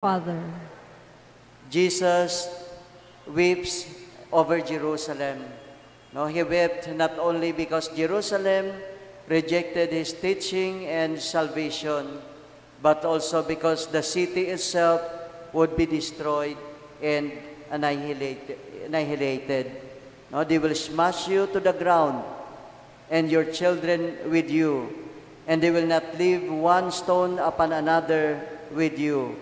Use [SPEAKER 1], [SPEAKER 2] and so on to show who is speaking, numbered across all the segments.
[SPEAKER 1] Father.
[SPEAKER 2] Jesus weeps over Jerusalem. No, he wept not only because Jerusalem rejected his teaching and salvation, but also because the city itself would be destroyed and annihilated. No, they will smash you to the ground and your children with you, and they will not leave one stone upon another with you.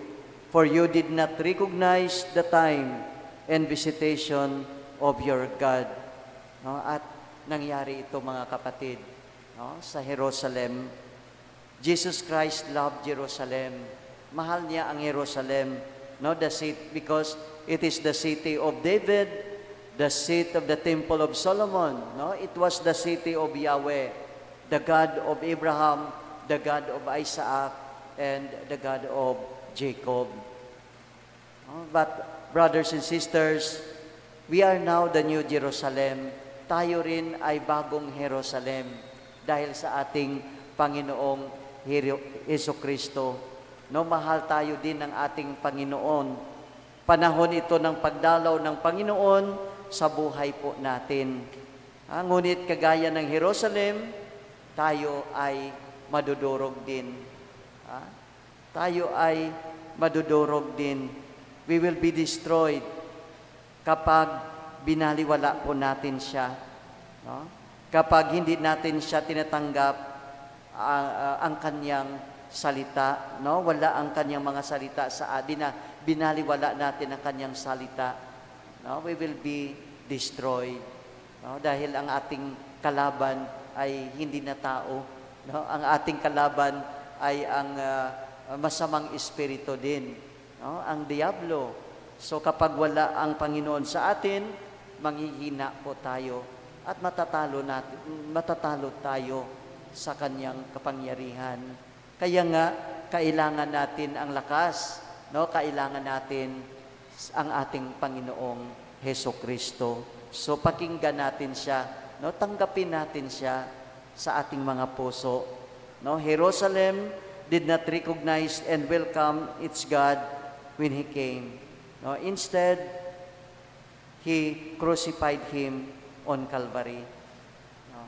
[SPEAKER 2] For you did not recognize the time and visitation of your God. No? At nangyari ito mga kapatid, no? Sa Jerusalem. Jesus Christ loved Jerusalem. Mahal niya ang Jerusalem, no? The city, because it is the city of David, the seat of the temple of Solomon. No? It was the city of Yahweh, the God of Abraham, the God of Isaac, and the God of Jacob. But brothers and sisters, we are now the New Jerusalem. Tayo rin ay bagong Jerusalem dahil sa ating Panginoong Jesucristo. No, mahal tayo din ng ating Panginoon. Panahon ito ng pagdalaw ng Panginoon sa buhay po natin. Ngunit kagaya ng Jerusalem, tayo ay madudurog din. Tayo ay madudurog din. We will be destroyed kapag binaliwala po natin siya. No? Kapag hindi natin siya tinatanggap ang kanyang salita. No? Wala ang kanyang mga salita sa atin na binaliwala natin ang kanyang salita. No? We will be destroyed. No? Dahil ang ating kalaban ay hindi na tao. No? Ang ating kalaban ay ang masamang espiritu din, no? Ang diablo. So kapag wala ang Panginoon sa atin, manghihina po tayo at matatalo tayo sa kanyang kapangyarihan. Kaya nga kailangan natin ang lakas, no? Kailangan natin ang ating Panginoong Hesukristo. So pakinggan natin siya, no? Tanggapin natin siya sa ating mga puso. No? Jerusalem did not recognize and welcome its God when He came. No? Instead, He crucified Him on Calvary. No?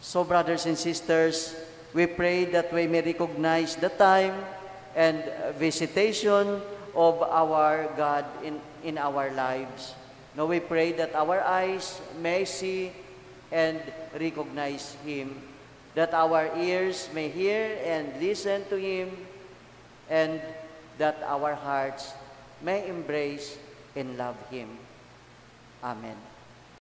[SPEAKER 2] So, brothers and sisters, we pray that we may recognize the time and visitation of our God in our lives. No, we pray that our eyes may see and recognize Him, that our ears may hear and listen to Him, and that our hearts may embrace and love Him. Amen.